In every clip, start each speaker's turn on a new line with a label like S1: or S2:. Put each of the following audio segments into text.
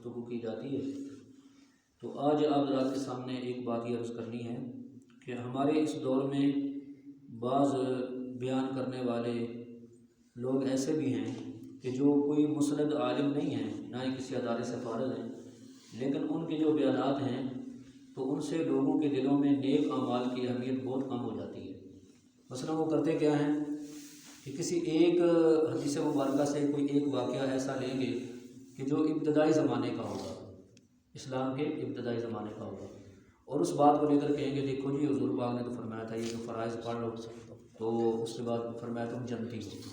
S1: گفتگو کی جاتی ہے۔ تو آج آپ حضرات کے سامنے ایک بات یہ عرض کرنی ہے کہ ہمارے اس دور میں بعض بیان کرنے والے لوگ ایسے بھی ہیں کہ جو کوئی مسند عالم نہیں ہیں، نہ ہی کسی ادارے سے فارغ ہیں، لیکن ان کے جو بیانات ہیں تو ان سے لوگوں کے دلوں میں نیک اعمال کی اہمیت بہت کم ہو جاتی ہے۔ مثلا وہ کرتے کیا ہیں کہ کسی ایک حدیث مبارکہ سے کوئی ایک واقعہ ایسا لیں گے کہ جو ابتدائی زمانے کا ہوگا، اسلام کے ابتدائی زمانے کا ہوگا، اور اس بات کو لے کر کہیں گے دیکھو جی حضور پاک نے تو فرمایا تھا یہ جو فرائض پڑھ لو، تو اس کے بعد فرمایا تم جنتی ہو۔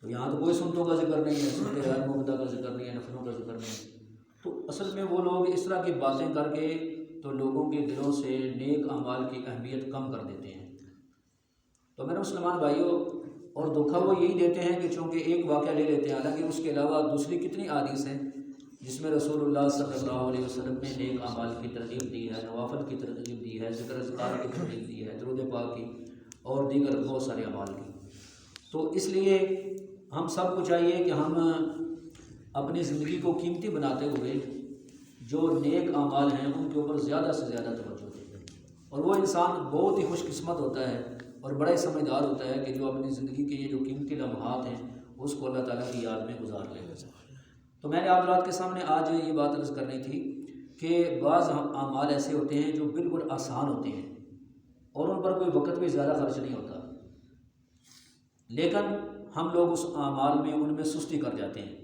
S1: تو یہاں تو کوئی سنتوں کا ذکر نہیں ہے، سنت غیر مبتدیٰ کا ذکر نہیں ہے، نفلوں کا ذکر نہیں ہے۔ تو اصل میں وہ لوگ اس طرح کی باتیں کر کے تو لوگوں کے دلوں سے نیک اعمال کی اہمیت کم کر دیتے ہیں۔ تو میرے مسلمان بھائیوں، اور دھوکہ وہ یہی دیتے ہیں کہ چونکہ ایک واقعہ لے لیتے ہیں، حالانکہ اس کے علاوہ دوسری کتنی احادیث ہیں جس میں رسول اللہ صلی اللہ علیہ وسلم نے نیک اعمال کی ترغیب دی ہے، نوافل کی ترغیب دی ہے، ذکر اذکار کی ترغیب دی ہے، درود پاک کی اور دیگر بہت سارے اعمال کی۔ تو اس لیے ہم سب کو چاہیے کہ ہم اپنی زندگی کو قیمتی بناتے ہوئے جو نیک اعمال ہیں ان کے اوپر زیادہ سے زیادہ توجہ دیں، اور وہ انسان بہت ہی خوش قسمت ہوتا ہے اور بڑا ہی سمجھدار ہوتا ہے کہ جو اپنی زندگی کے یہ جو قیمتی لمحات ہیں اس کو اللہ تعالیٰ کی یاد میں گزار لے گا۔ تو میں نے آپ حضرات کے سامنے آج یہ بات عرض کرنی تھی کہ بعض اعمال ایسے ہوتے ہیں جو بالکل آسان ہوتے ہیں اور ان پر کوئی وقت بھی زیادہ خرچ نہیں ہوتا، لیکن ہم لوگ اس اعمال میں ان میں سستی کر جاتے ہیں۔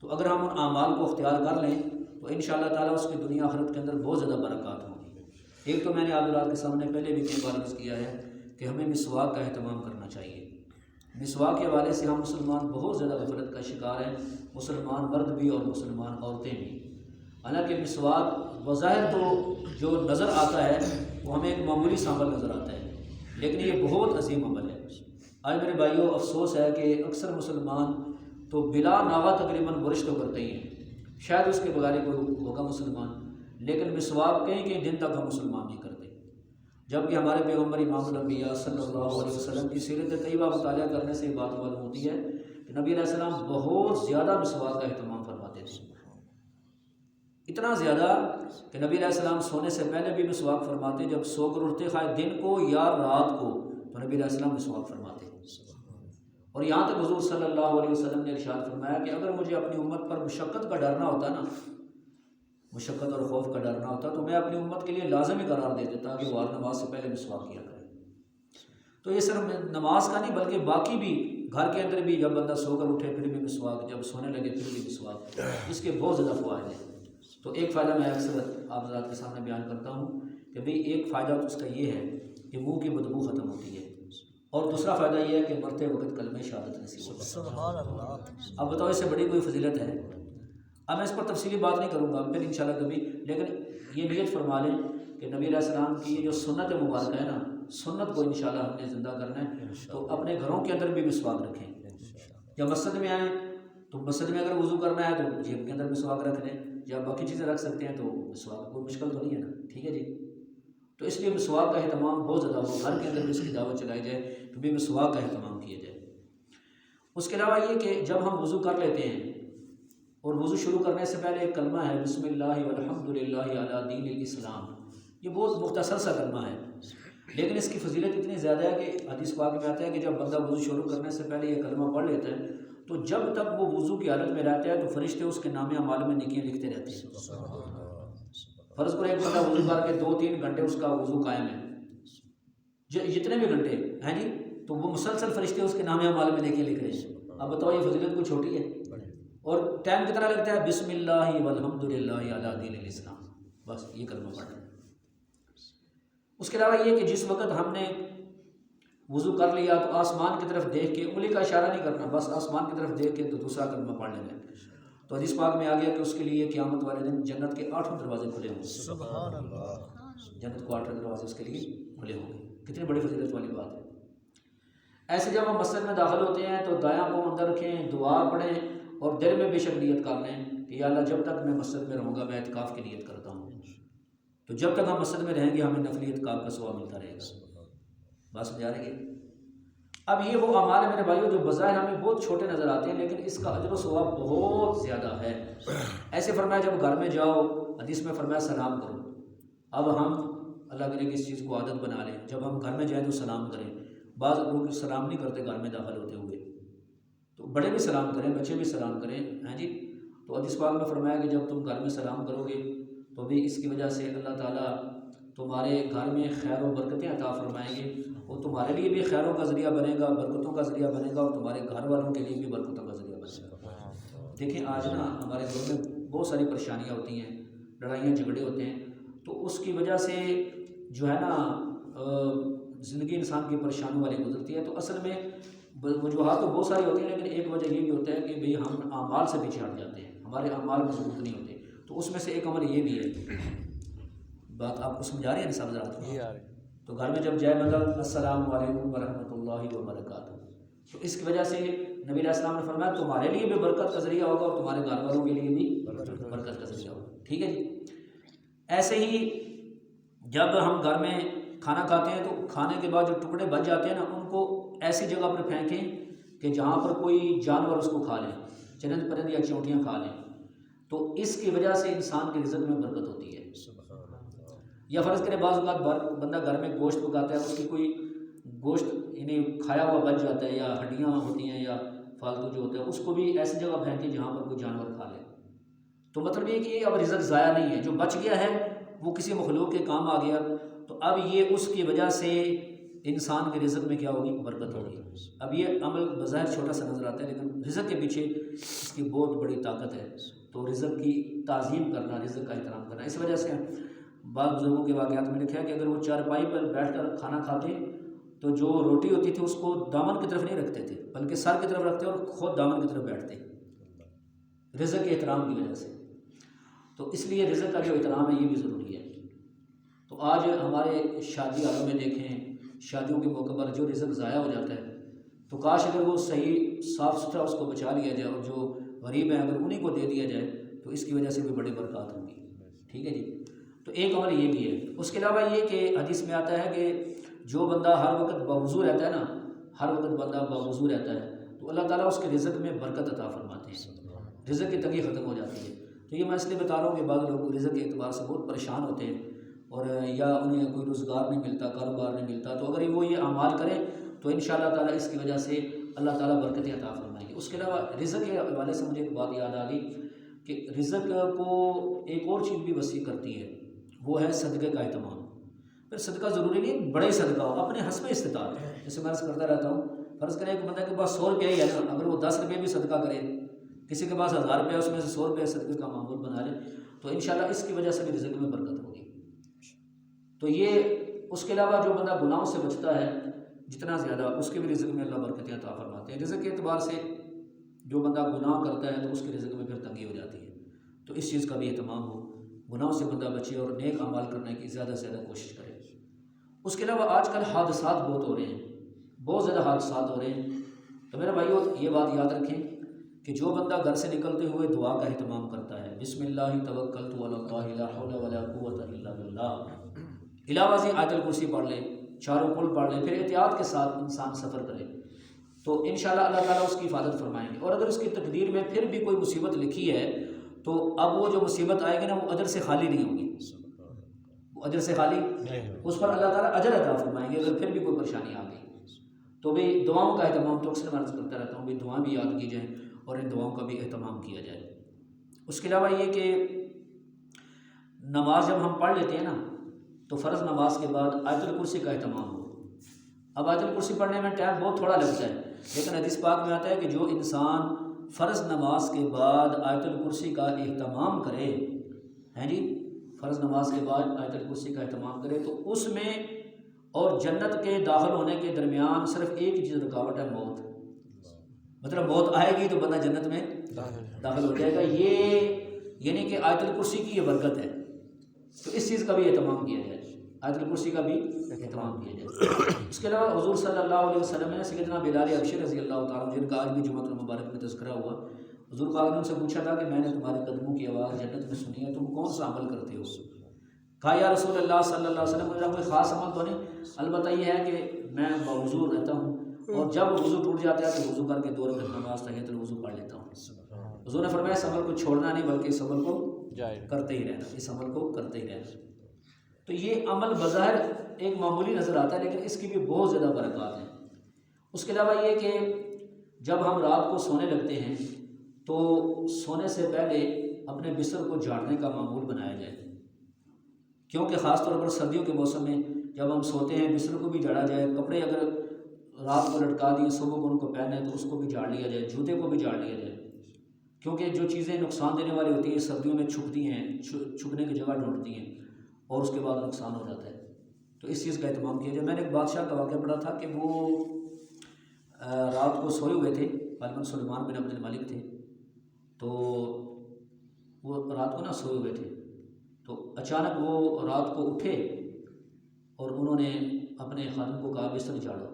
S1: تو اگر ہم ان اعمال کو اختیار کر لیں تو انشاءاللہ تعالیٰ اس کی دنیا آخرت کے اندر بہت زیادہ برکات ہوگی۔ ایک تو میں نے آپ حضرات کے سامنے پہلے بھی کئی بار عرض کیا ہے کہ ہمیں مسواک کا اہتمام کرنا چاہیے۔ مسواک کے حوالے سے ہم مسلمان بہت زیادہ غفلت کا شکار ہیں، مسلمان مرد بھی اور مسلمان عورتیں بھی۔ حالانکہ مسواک بظاہر تو جو نظر آتا ہے وہ ہمیں ایک معمولی سا عمل نظر آتا ہے، لیکن یہ بہت عظیم عمل ہے۔ آج میرے بھائیوں افسوس ہے کہ اکثر مسلمان تو بلا ناغہ تقریباً برش تو کرتے ہی ہیں، شاید اس کے بغیر ہی کوئی ہوگا مسلمان، لیکن مسواک کئی کئی دن تک ہم مسلمان نہیں کرتے، جبکہ ہمارے پیغمبر امام الانبیاء صلی اللہ علیہ وسلم کی سیرت طیبہ مطالعہ کرنے سے یہ بات معلوم ہوتی ہے کہ نبی علیہ السلام بہت زیادہ مسواک کا اہتمام فرماتے تھے، اتنا زیادہ کہ نبی علیہ السلام سونے سے پہلے بھی مسواک فرماتے، جب سو کر اٹھتے خواہ دن کو یا رات کو تو نبی علیہ السلام مسواک فرماتے۔ اور یہاں تک حضور صلی اللہ علیہ وسلم نے ارشاد فرمایا کہ اگر مجھے اپنی امت پر مشقت کا ڈرنا ہوتا نا، مشقت اور خوف کا ڈرنا ہوتا تو میں اپنی امت کے لیے لازمی قرار دے دیتا کہ وہ ہر نماز سے پہلے مسواک کیا کرے۔ تو یہ صرف نماز کا نہیں بلکہ باقی بھی گھر کے اندر بھی، جب بندہ سو کر اٹھے پھر بھی مسواک، جب سونے لگے پھر بھی مسواک، اس کے بہت زیادہ فوائد ہیں۔ تو ایک فائدہ میں اکثر آپ حضرات کے سامنے بیان کرتا ہوں کہ بھئی ایک فائدہ تو اس کا یہ ہے کہ منہ کی بدبو ختم ہوتی ہے، اور دوسرا فائدہ یہ ہے کہ مرتے وقت کلمہ شہادت نصیب ہوتا ہے۔ سبحان اللہ۔ اب بتاؤ اس سے بڑی کوئی فضیلت ہے؟ اب میں اس پر تفصیلی بات نہیں کروں گا پھر انشاءاللہ کبھی، لیکن یہ نیت فرما لیں کہ نبی علیہ السلام کی یہ جو سنت مبارکہ ہے نا، سنت کو انشاءاللہ ہم نے زندہ کرنا ہے۔ تو اپنے گھروں کے اندر بھی مسواک رکھیں، جب مسجد میں آئیں تو مسجد میں اگر وضو کرنا ہے تو جیب کے اندر مسواک رکھ لیں، یا باقی چیزیں رکھ سکتے ہیں تو مسواک کوئی مشکل تو نہیں ہے نا، ٹھیک ہے جی۔ تو اس لیے مسواک کا اہتمام بہت زیادہ ہو، گھر کے اندر بھی اس کی دعوت چلائی جائے تو بھی مسواک کا اہتمام کیا جائے۔ اس کے علاوہ یہ کہ جب ہم وضو کر لیتے ہیں اور وضو شروع کرنے سے پہلے ایک کلمہ ہے بسم اللہ والحمد للہ علی دین الاسلام، یہ بہت مختصر سا کلمہ ہے، لیکن اس کی فضیلت اتنی زیادہ ہے کہ حدیث پاک میں آتا ہے کہ جب بندہ وضو شروع کرنے سے پہلے یہ کلمہ پڑھ لیتا ہے تو جب تک وہ وضو کی حالت میں رہتا ہے تو فرشتے اس کے نام اعمال میں نیکیاں لکھتے رہتے ہیں۔ فرض کرو ایک بندہ وضو کر کے 2-3 گھنٹے اس کا وضو قائم ہے، جتنے بھی گھنٹے ہیں جی، تو وہ مسلسل فرشتے اس کے نام اعمال میں نیکیاں لکھ رہے ہیں۔ اب بتاؤ یہ فضیلت کوئی چھوٹی ہے؟ اور ٹائم کتنا لگتا ہے؟ بسم اللہ والحمد للہ علی دین الاسلام، بس یہ کلمہ پڑھنا ہے۔ اس کے علاوہ یہ کہ جس وقت ہم نے وضو کر لیا تو آسمان کی طرف دیکھ کے، انگلی کا اشارہ نہیں کرنا، بس آسمان کی طرف دیکھ کے تو دوسرا کلمہ پڑھ لینا ہے۔ تو حدیث پاک میں آ گیا کہ اس کے لیے قیامت والے دن جنت کے 8 دروازے کھلے ہوں گے۔ سبحان اللہ۔ جنت کو 8 دروازے اس کے لیے کھلے ہوں گے، کتنی بڑی فضیلت والی بات ہے۔ ایسے جب ہم مسجد میں داخل ہوتے ہیں تو دایاں پاؤں اندر رکھیں، دعا پڑھیں اور دل میں بے شک نیت کر لیں کہ یا اللہ جب تک میں مسجد میں رہوں گا میں اعتکاف کی نیت کرتا ہوں، تو جب تک ہم مسجد میں رہیں گے ہمیں نفلی اعتکاف کا ثواب ملتا رہے گا۔ بات سمجھا رہی ہے؟ اب یہ وہ اعمال ہیں میرے بھائیوں جو بظاہر ہمیں بہت چھوٹے نظر آتے ہیں، لیکن اس کا اجر و ثواب بہت زیادہ ہے۔ ایسے فرمایا جب گھر میں جاؤ، حدیث میں فرمایا سلام کرو۔ اب ہم اللہ کرے کہ اس چیز کو عادت بنا لیں، جب ہم گھر میں جائیں تو سلام کریں۔ بعض لوگ سلام نہیں کرتے گھر میں داخل ہوتے ہوئے، تو بڑے بھی سلام کریں، بچے بھی سلام کریں، ہاں جی۔ تو حدیث پاک میں فرمایا کہ جب تم گھر میں سلام کرو گے تو بھی اس کی وجہ سے اللہ تعالیٰ تمہارے گھر میں خیر و برکتیں عطا فرمائیں گے، اور تمہارے لیے بھی خیروں کا ذریعہ بنے گا، برکتوں کا ذریعہ بنے گا، اور تمہارے گھر والوں کے لیے بھی برکتوں کا ذریعہ بنے گا۔ دیکھیں آج نا ہمارے دور میں بہت ساری پریشانیاں ہوتی ہیں، لڑائیاں جھگڑے ہوتے ہیں، تو اس کی وجہ سے جو ہے نا زندگی انسان کی پریشانیوں والی گزرتی ہے۔ تو اصل میں وجوہات تو بہت ساری ہوتی ہیں، لیکن ایک وجہ یہ بھی ہوتا ہے کہ بھئی ہم اعمال سے پیچھے ہٹ جاتے ہیں، ہمارے اعمال مضبوط نہیں ہوتے، تو اس میں سے ایک عمل یہ بھی ہے۔ بات آپ کو سمجھا رہی ہے نا سب حضرات؟ تو گھر میں جب جائے مطلب السلام علیکم ورحمۃ اللہ وبرکاتہ، تو اس کی وجہ سے نبی علیہ السلام نے فرمایا تمہارے لیے بھی برکت کا ذریعہ ہوگا اور تمہارے گھر والوں کے لیے بھی برکت کا ذریعہ ہوگا، ٹھیک ہے جی۔ ایسے ہی جب ہم گھر میں کھانا کھاتے ہیں تو کھانے کے بعد جو ٹکڑے بچ جاتے ہیں نا، ان کو ایسی جگہ پر پھینکیں کہ جہاں پر کوئی جانور اس کو کھا لیں، چرند پرند یا چونٹیاں کھا لیں، تو اس کی وجہ سے انسان کے رزق میں برکت ہوتی ہے۔ یا فرض کرے بعض اوقات بندہ گھر میں گوشت پکاتا ہے، اس کی کوئی گوشت یعنی کھایا ہوا بچ جاتا ہے، یا ہڈیاں ہوتی ہیں یا فالتو جو ہوتا ہے، اس کو بھی ایسی جگہ پھینکیں جہاں پر کوئی جانور کھا لے۔ تو مطلب یہ کہ اب رزق ضائع نہیں ہے، جو بچ گیا ہے وہ کسی مخلوق کے کام آ گیا، تو اب یہ اس کی وجہ سے انسان کے رزق میں کیا ہوگی؟ برکت ہوگی۔ اب یہ عمل بظاہر چھوٹا سا نظر آتا ہے، لیکن رزق کے پیچھے اس کی بہت بڑی طاقت ہے۔ تو رزق کی تعظیم کرنا، رزق کا احترام کرنا، اس وجہ سے بعض بزرگوں کے واقعات میں لکھا ہے کہ اگر وہ چارپائی پر بیٹھ کر کھانا کھاتے تو جو روٹی ہوتی تھی اس کو دامن کی طرف نہیں رکھتے تھے، بلکہ سر کی طرف رکھتے اور خود دامن کی طرف بیٹھتے، رزق کے احترام کی وجہ سے۔ تو اس لیے رزق کا جو احترام ہے یہ بھی ضروری ہے۔ تو آج ہمارے شادی حالوں میں دیکھیں، شادیوں کے موقع پر جو رزق ضائع ہو جاتا ہے، تو کاش اگر وہ صحیح صاف ستھرا اس کو بچا لیا جائے، اور جو غریب ہیں اگر انہیں کو دے دیا جائے تو اس کی وجہ سے بھی بڑی برکات ہوں گی، ٹھیک ہے جی۔ تو ایک عمل یہ بھی ہے۔ اس کے علاوہ یہ کہ حدیث میں آتا ہے کہ جو بندہ ہر وقت باوضو رہتا ہے نا، ہر وقت بندہ باوضو رہتا ہے تو اللہ تعالیٰ اس کے رزق میں برکت عطا فرماتے ہیں، رزق کی تنگی ختم ہو جاتی ہے۔ تو یہ میں اس لیے بتا رہا ہوں کہ بعض لوگ رزق کے اعتبار سے بہت پریشان ہوتے ہیں، اور یا انہیں کوئی روزگار نہیں ملتا، کاروبار نہیں ملتا، تو اگر وہ یہ اعمال کریں تو انشاءاللہ تعالیٰ اس کی وجہ سے اللہ تعالیٰ برکتیں عطا فرمائیں گے۔ اس کے علاوہ رزق کے حوالے سے مجھے ایک بات یاد آ گئی کہ رزق کو ایک اور چیز بھی وسیع کرتی ہے، وہ ہے صدقے کا اہتمام۔ پھر صدقہ ضروری نہیں بڑے صدقہ ہو، اپنے حسب استطاعت، جیسے میں عرض کرتا رہتا ہوں، فرض کریں کہ بندہ کے پاس 100 روپیہ ہی ہے نا، اگر وہ 10 روپئے بھی صدقہ کرے، کسی کے پاس 1000 روپیہ، اس میں سے 100 روپیہ صدقے کا معمول بنا لے، تو انشاءاللہ اس کی وجہ سے بھی رزق میں برکت ہوگی۔ تو یہ اس کے علاوہ جو بندہ گناہوں سے بچتا ہے جتنا زیادہ، اس کے بھی رزق میں اللہ برکتیں عطا فرماتے ہیں۔ رزق کے اعتبار سے جو بندہ گناہ کرتا ہے تو اس کے رزق میں پھر تنگی ہو جاتی ہے، تو اس چیز کا بھی اہتمام ہو، گناہوں سے بندہ بچے اور نیک اعمال کرنے کی زیادہ سے زیادہ کوشش کرے۔ اس کے علاوہ آج کل حادثات بہت ہو رہے ہیں، بہت زیادہ حادثات ہو رہے ہیں، تو میرے بھائیو یہ بات یاد رکھیں کہ جو بندہ گھر سے نکلتے ہوئے دعا کا اہتمام کرتا ہے، بسم اللہ توکلت علی اللہ لا حول ولا قوت الا باللہ، علاوہ سے آیت الکرسی پڑھ لے، چاروں کل پڑھ لے، پھر احتیاط کے ساتھ انسان سفر کرے، تو انشاءاللہ اللہ تعالیٰ اس کی حفاظت فرمائیں گے۔ اور اگر اس کی تقدیر میں پھر بھی کوئی مصیبت لکھی ہے تو اب وہ جو مصیبت آئے گی نا وہ اجر سے خالی نہیں ہوگی، وہ اجر سے خالی، اس پر اللہ تعالیٰ اجر عطا فرمائیں گے اگر پھر بھی کوئی پریشانی آ گئی۔ تو بھی دعاؤں کا اہتمام تو اکثر میں عرض کرتا رہتا ہوں، بھی دعائیں بھی یاد کی جائیں اور ان دعاؤں کا بھی اہتمام کیا جائے۔ اس کے علاوہ یہ کہ نماز جب ہم پڑھ لیتے ہیں نا تو فرض نماز کے بعد آیت الکرسی کا اہتمام ہو۔ اب آیت الکرسی پڑھنے میں ٹائم بہت تھوڑا لگتا ہے، لیکن حدیث پاک میں آتا ہے کہ جو انسان فرض نماز کے بعد آیت الکرسی کا اہتمام کرے، ہیں جی، فرض نماز کے بعد آیت الکرسی کا اہتمام کرے، تو اس میں اور جنت کے داخل ہونے کے درمیان صرف ایک چیز رکاوٹ ہے، موت۔ مطلب موت آئے گی تو بندہ جنت میں داخل ہو جائے گا، یہ یعنی کہ آیت الکرسی کی یہ برکت ہے۔ تو اس چیز کا بھی اہتمام کیا جائے، آیت الکرسی کا بھی اہتمام کیا جائے۔ اس کے علاوہ حضور صلی اللہ علیہ وسلم نے سیدنا بلال حبشی رضی اللہ تعالیٰ عنہ، جن کا آج بھی جمعۃ المبارک میں تذکرہ ہوا، حضور پاک نے ان سے پوچھا تھا کہ میں نے تمہارے قدموں کی آواز جنت میں سنی ہے، تم کون سا عمل کرتے ہو؟ کہا یا رسول اللہ صلی اللہ علیہ وسلم، میرا کوئی خاص عمل تو نہیں، البتہ یہ ہے کہ میں باوضو رہتا ہوں، اور جب وضو ٹوٹ جاتا ہے تو وضو کر کے 2 رکعت نماز تحیۃ الوضو پڑھ لیتا ہوں۔ حضور نے فرمایا اس عمل کو چھوڑنا نہیں بلکہ اس عمل کو
S2: جائے
S1: کرتے ہی رہنا، اس عمل کو کرتے ہی رہنا۔ تو یہ عمل بظاہر ایک معمولی نظر آتا ہے لیکن اس کی بھی بہت زیادہ برکات ہیں۔ اس کے علاوہ یہ کہ جب ہم رات کو سونے لگتے ہیں تو سونے سے پہلے اپنے بستر کو جھاڑنے کا معمول بنایا جائے، کیونکہ خاص طور پر سردیوں کے موسم میں جب ہم سوتے ہیں بستر کو بھی جھاڑا جائے، کپڑے اگر رات کو لٹکا دیے صبح کو ان کو پہنے تو اس کو بھی جھاڑ لیا جائے، جوتے کو بھی جھاڑ لیا جائے، کیونکہ جو چیزیں نقصان دینے والی ہوتی ہیں سردیوں میں چھپتی ہیں، چھپنے کی جگہ ڈھونڈتی ہیں اور اس کے بعد نقصان ہو جاتا ہے، تو اس چیز کا اہتمام کیا جائے۔ میں نے ایک بادشاہ کا واقعہ پڑھا تھا کہ وہ رات کو سوئے ہوئے تھے، غالباً سلیمان بن عبد الملک تھے، تو وہ رات کو نہ سوئے ہوئے تھے، تو اچانک وہ رات کو اٹھے اور انہوں نے اپنے خادم کو کہا بستر جھاڑو۔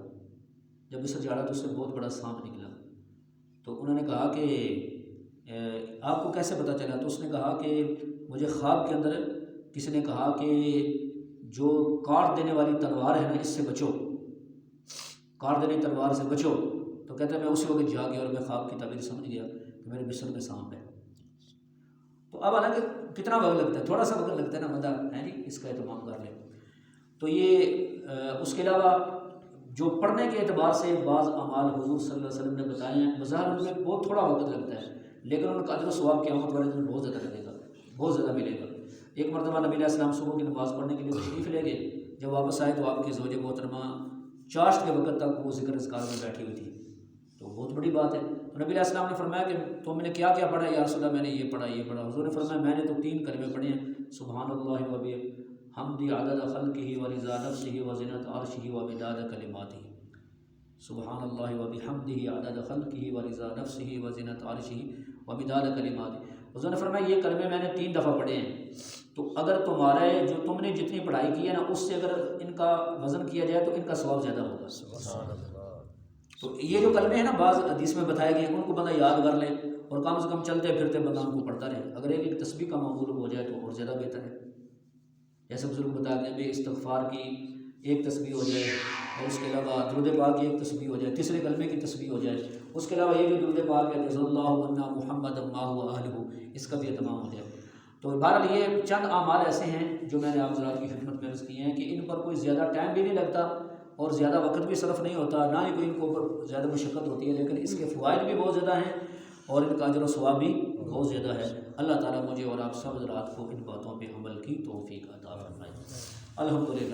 S1: جب بستر جھاڑا تو اس سے بہت بڑا سانپ نکلا، تو انہوں نے کہا کہ آپ کو کیسے پتہ چلا؟ تو اس نے کہا کہ مجھے خواب کے اندر کسی نے کہا کہ جو کاٹ دینے والی تلوار ہے نا اس سے بچو، کاٹ دینے تلوار سے بچو۔ تو کہتا ہے میں اسی وقت جا گیا اور میں خواب کی تعبیر سمجھ گیا کہ میرے بستر میں سانپ ہے۔ تو اب حالانکہ کتنا وقت لگتا ہے، تھوڑا سا وقت لگتا ہے نا، بندہ ہے جی اس کا اہتمام کر لے۔ تو یہ اس کے علاوہ جو پڑھنے کے اعتبار سے بعض اعمال حضور صلی اللہ علیہ وسلم نے بتائے ہیں، بظاہر ان میں بہت تھوڑا وقت لگتا ہے لیکن ان کا اجر و ثواب قیامت والے دن بہت زیادہ لگے گا، بہت زیادہ ملے گا۔ ایک مرتبہ نبی علیہ السلام صبح کی نماز پڑھنے کے لیے تشریف لے گئے، جب واپس آئے تو آپ کی زوج محترمہ چاشت کے وقت تک وہ ذکر اذکار میں بیٹھی ہوئی تھی، تو بہت بڑی بات ہے۔ تو نبی علیہ السلام نے فرمایا کہ تم نے کیا کیا پڑھا؟ یا رسول اللہ میں نے یہ پڑھا یہ پڑھا۔ حضور نے فرمایا میں نے تو 3 کلمے پڑھے ہیں، سبحان اللہ و بحمدہ عدد خلقہ و رضا نفسہ و زنۃ عرشہ و مداد کلماتہ۔ سبحان اللہ و بحمدہ عدد خلقہ و رضا نفسہ و زنۃ عرشہ و مداد کلماتہ۔ حضور نے فرمایا یہ کلمے میں نے 3 دفعہ پڑھے ہیں، تو اگر تمہارے جو تم نے جتنی پڑھائی کی ہے نا اس سے اگر ان کا وزن کیا جائے تو ان کا ثواب زیادہ ہوگا۔ سبحان اللہ۔ تو یہ جو کلمے ہیں نا بعض حدیث میں بتائے گئے ان کو بندہ یاد کر لے اور کم سے کم چلتے پھرتے بندہ ان کو پڑھتا رہے، اگر ایک تسبیح کا معمول ہو جائے تو اور زیادہ بہتر ہے۔ جیسے بزرگ بتا دیں بھی استغفار کی 1 تسبیح ہو جائے اور اس کے علاوہ درود پاک کی 1 تسبیح ہو جائے، تیسرے کلمے کی تسبیح ہو جائے، اس کے علاوہ یہ جو درود پاک ہے صلی اللہ علیہ محمد ما هو اہلہ، اس کا بھی اہتمام ہو جائے۔ تو بہرحال یہ چند اعمال ایسے ہیں جو میں نے آپ حضرات کی خدمت میں عرض کیے ہیں کہ ان پر کوئی زیادہ ٹائم بھی نہیں لگتا اور زیادہ وقت بھی صرف نہیں ہوتا، نہ ہی کوئی ان کے اوپر زیادہ مشقت ہوتی ہے، لیکن اس کے فوائد بھی بہت زیادہ ہیں اور ان کا اجر و ثواب بھی بہت زیادہ ہے۔ اللہ تعالیٰ مجھے اور آپ سب حضرات کو ان باتوں پہ عمل کی توفیق عطا فرمائے۔ الحمدللہ۔